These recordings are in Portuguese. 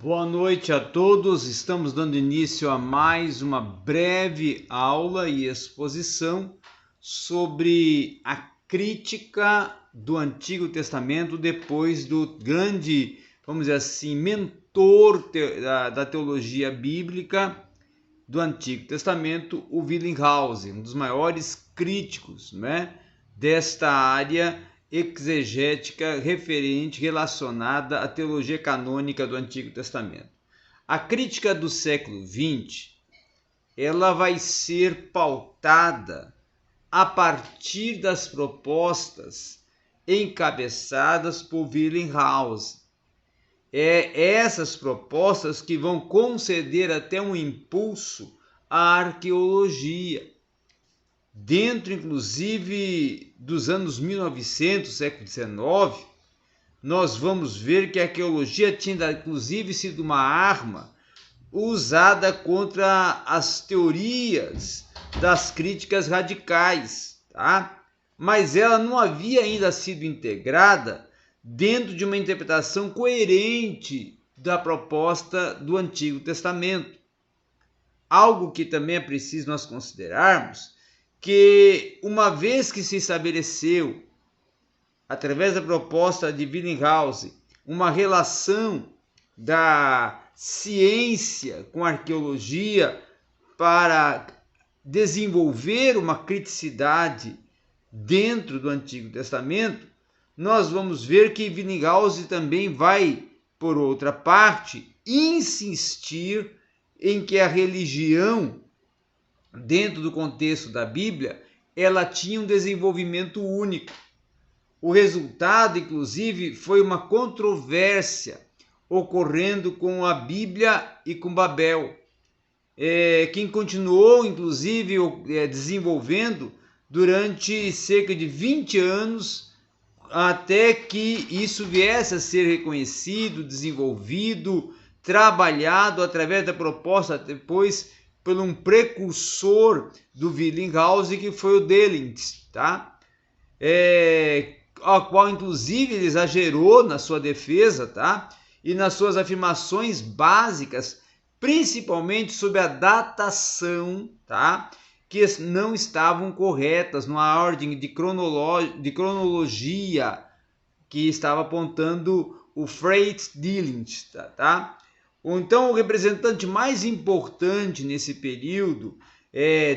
Boa noite a todos. Estamos dando início a mais uma breve aula e exposição sobre a crítica do Antigo Testamento depois do grande, vamos dizer assim, mentor da teologia bíblica do Antigo Testamento, o Billinghausen, um dos maiores críticos, né, desta área exegética relacionada à teologia canônica do Antigo Testamento. A crítica do século XX, ela vai ser pautada a partir das propostas encabeçadas por Billinghausen. Essas propostas que vão conceder até um impulso à arqueologia. Dentro, inclusive, dos anos 1900, século XIX, nós vamos ver que a arqueologia tinha, inclusive, sido uma arma usada contra as teorias das críticas radicais, tá? Mas ela não havia ainda sido integrada dentro de uma interpretação coerente da proposta do Antigo Testamento. Algo que também é preciso nós considerarmos, que uma vez que se estabeleceu, através da proposta de Billinghausen, uma relação da ciência com a arqueologia para desenvolver uma criticidade dentro do Antigo Testamento, nós vamos ver que Billinghausen também vai, por outra parte, insistir em que a religião, dentro do contexto da Bíblia, ela tinha um desenvolvimento único. O resultado, inclusive, foi uma controvérsia ocorrendo com a Bíblia e com Babel, que continuou, inclusive, desenvolvendo durante cerca de 20 anos, até que isso viesse a ser reconhecido, desenvolvido, trabalhado através da proposta depois por um precursor do Billinghausen, que foi o Delitzsch, tá? Ao qual, inclusive, ele exagerou na sua defesa, tá? E nas suas afirmações básicas, principalmente sobre a datação, tá? Que não estavam corretas numa ordem de cronologia que estava apontando o Fritz Delitzsch, tá? Então, o representante mais importante nesse período,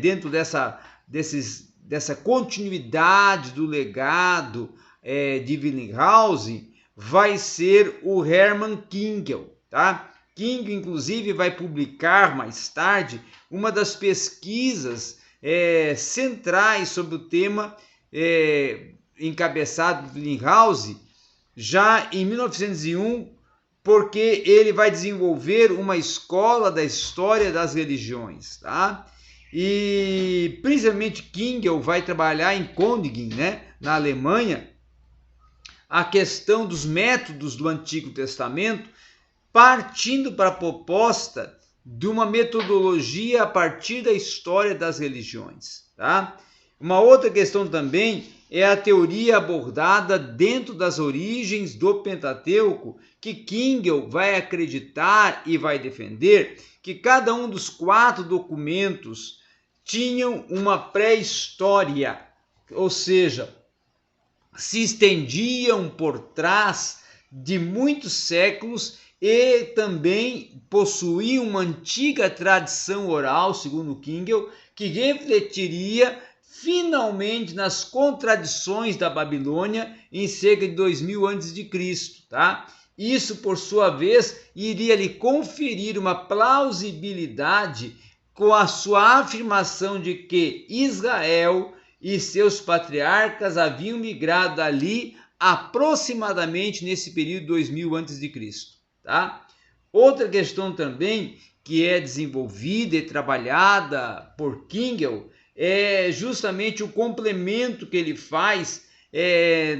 dentro dessa continuidade do legado de Billinghausen, vai ser o Hermann Kingel, tá? Kingel, inclusive, vai publicar mais tarde uma das pesquisas centrais sobre o tema encabeçado por Billinghausen, já em 1901, porque ele vai desenvolver uma escola da história das religiões, tá? E principalmente Kingel vai trabalhar em Königin, né, na Alemanha, a questão dos métodos do Antigo Testamento, partindo para a proposta de uma metodologia a partir da história das religiões, tá? Uma outra questão também é a teoria abordada dentro das origens do Pentateuco, que Kingel vai acreditar e vai defender que cada um dos 4 documentos tinham uma pré-história, ou seja, se estendiam por trás de muitos séculos e também possuíam uma antiga tradição oral, segundo Kingel, que refletiria finalmente nas contradições da Babilônia em cerca de 2000 a.C., tá? Isso, por sua vez, iria lhe conferir uma plausibilidade com a sua afirmação de que Israel e seus patriarcas haviam migrado dali aproximadamente nesse período de 2000 a.C., tá? Outra questão também que é desenvolvida e trabalhada por Kingel é justamente o complemento que ele faz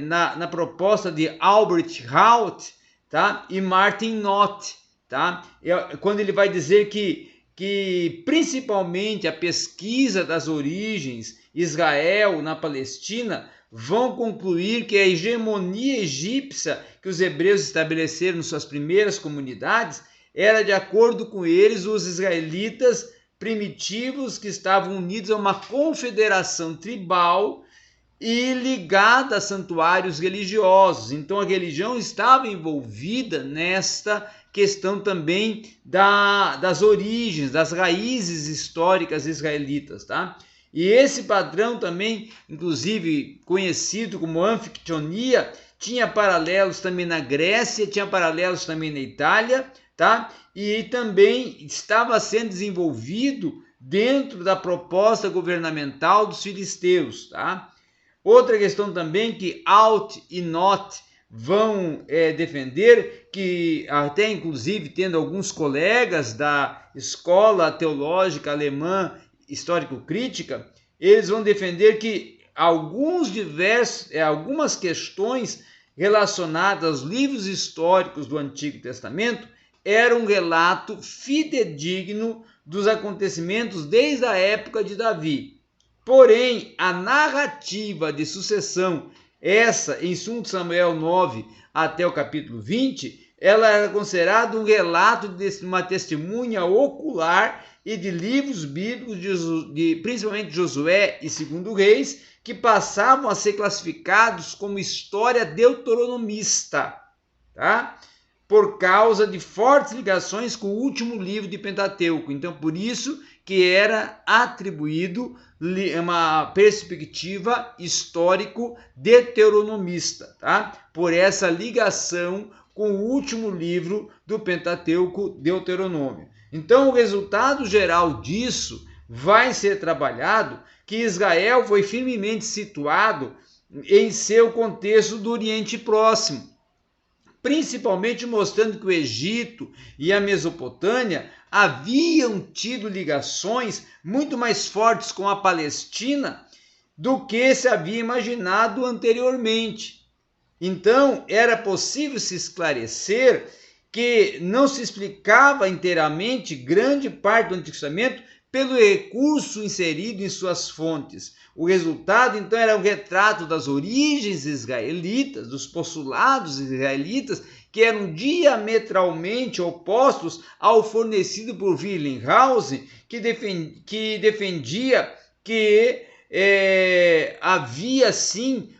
na proposta de Albrecht Raut, tá? E Martin Noth, tá? Quando ele vai dizer que principalmente a pesquisa das origens, Israel na Palestina, vão concluir que a hegemonia egípcia que os hebreus estabeleceram em suas primeiras comunidades era, de acordo com eles, os israelitas primitivos que estavam unidos a uma confederação tribal e ligada a santuários religiosos. Então a religião estava envolvida nesta questão também das origens, das raízes históricas israelitas, tá? E esse padrão também, inclusive conhecido como anfictionia, tinha paralelos também na Grécia, tinha paralelos também na Itália, tá? E também estava sendo desenvolvido dentro da proposta governamental dos filisteus, tá? Outra questão também que Alt e Not vão defender, que até inclusive tendo alguns colegas da escola teológica alemã histórico-crítica, eles vão defender que algumas questões relacionadas aos livros históricos do Antigo Testamento eram um relato fidedigno dos acontecimentos desde a época de Davi. Porém, a narrativa de sucessão, essa em 2 Samuel 9 até o capítulo 20, ela era considerada um relato de uma testemunha ocular e de livros bíblicos, principalmente Josué e 2 Reis, que passavam a ser classificados como história deuteronomista, tá? Por causa de fortes ligações com o último livro de Pentateuco. Então, por isso que era atribuído uma perspectiva histórico-deuteronomista, tá? Por essa ligação com o último livro do Pentateuco, Deuteronômio. Então, o resultado geral disso vai ser trabalhado que Israel foi firmemente situado em seu contexto do Oriente Próximo, principalmente mostrando que o Egito e a Mesopotâmia haviam tido ligações muito mais fortes com a Palestina do que se havia imaginado anteriormente. Então, era possível se esclarecer que não se explicava inteiramente grande parte do Antigo Testamento pelo recurso inserido em suas fontes. O resultado, então, era um retrato das origens israelitas, dos postulados israelitas, que eram diametralmente opostos ao fornecido por Wilhelmshausen, que defendia que havia, sim,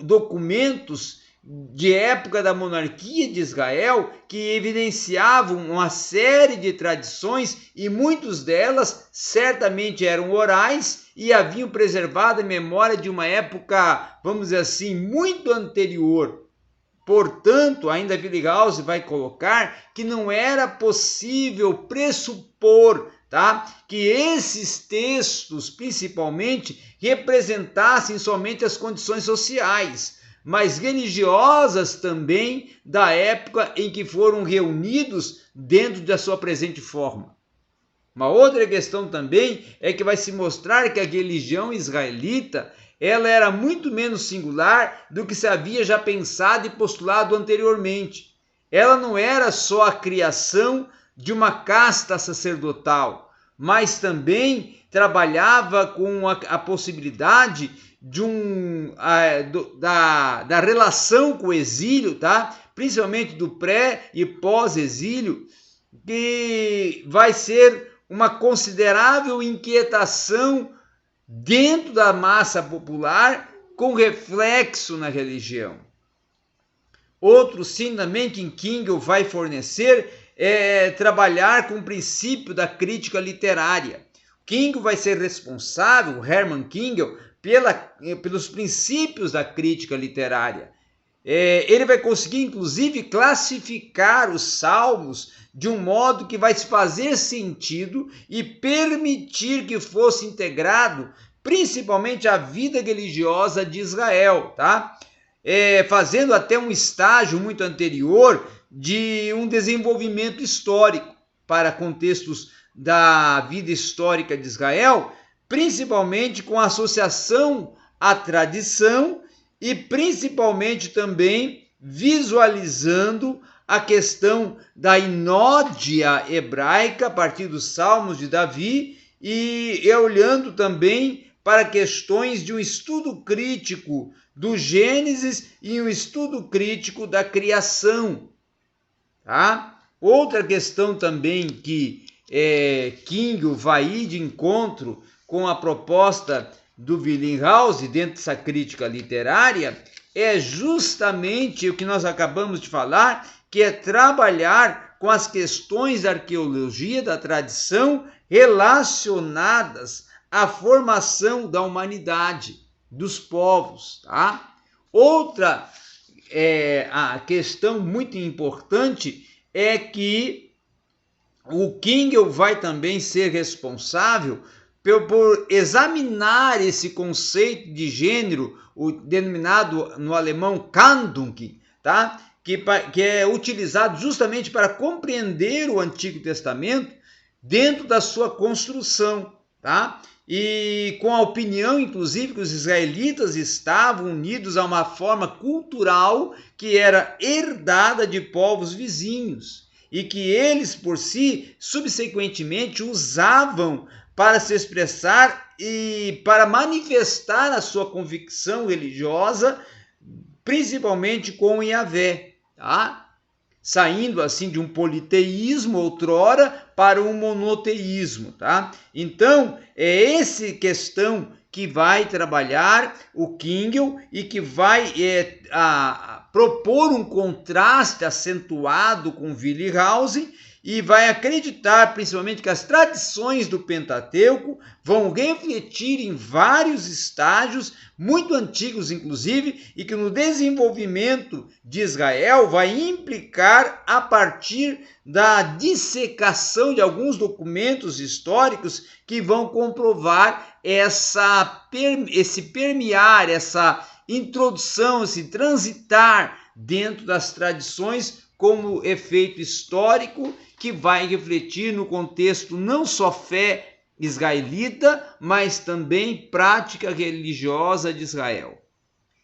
documentos de época da monarquia de Israel que evidenciavam uma série de tradições e muitas delas certamente eram orais e haviam preservado a memória de uma época, vamos dizer assim, muito anterior. Portanto, ainda Wilhelmshausen vai colocar que não era possível pressupor, tá, que esses textos, principalmente, representassem somente as condições sociais, mas religiosas também da época em que foram reunidos dentro da sua presente forma. Uma outra questão também é que vai se mostrar que a religião israelita ela era muito menos singular do que se havia já pensado e postulado anteriormente. Ela não era só a criação de uma casta sacerdotal, mas também trabalhava com a possibilidade de da relação com o exílio, tá? Principalmente do pré e pós-exílio, que vai ser uma considerável inquietação dentro da massa popular com reflexo na religião. Outro sim também que Kinkel vai fornecer é trabalhar com o princípio da crítica literária. Kinkel vai ser responsável, Hermann Kinkel, pelos princípios da crítica literária. Ele vai conseguir, inclusive, classificar os salmos de um modo que vai fazer sentido e permitir que fosse integrado principalmente à vida religiosa de Israel, tá? Fazendo até um estágio muito anterior de um desenvolvimento histórico para contextos da vida histórica de Israel, principalmente com associação à tradição e principalmente também visualizando a questão da inódia hebraica a partir dos Salmos de Davi e olhando também para questões de um estudo crítico do Gênesis e um estudo crítico da criação, tá? Outra questão também que Kingel vai ir de encontro com a proposta do Wellinghaus dentro dessa crítica literária é justamente o que nós acabamos de falar, que é trabalhar com as questões da arqueologia, da tradição, relacionadas à formação da humanidade, dos povos. Tá? Outra a questão muito importante é que o Kingel vai também ser responsável por examinar esse conceito de gênero, o denominado no alemão Kandung, tá? que é utilizado justamente para compreender o Antigo Testamento dentro da sua construção, tá? E com a opinião, inclusive, que os israelitas estavam unidos a uma forma cultural que era herdada de povos vizinhos e que eles, por si, subsequentemente usavam para se expressar e para manifestar a sua convicção religiosa, principalmente com Yahvé, tá? Saindo assim de um politeísmo outrora para um monoteísmo, tá? Então, é essa questão que vai trabalhar o Kingel e que vai propor um contraste acentuado com Wellinghaus e vai acreditar principalmente que as tradições do Pentateuco vão refletir em vários estágios, muito antigos inclusive, e que no desenvolvimento de Israel vai implicar a partir da dissecação de alguns documentos históricos que vão comprovar esse permear, essa introdução, esse transitar dentro das tradições como efeito histórico que vai refletir no contexto não só fé israelita, mas também prática religiosa de Israel.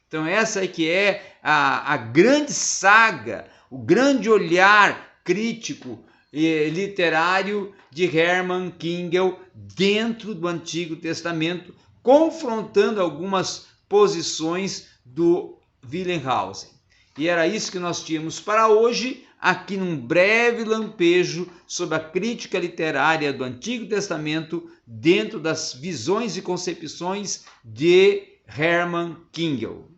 Então essa é que é a grande saga, o grande olhar crítico e literário de Hermann Kingel dentro do Antigo Testamento, confrontando algumas posições do Wellinghaus. E era isso que nós tínhamos para hoje, aqui num breve lampejo sobre a crítica literária do Antigo Testamento dentro das visões e concepções de Hermann Kingel.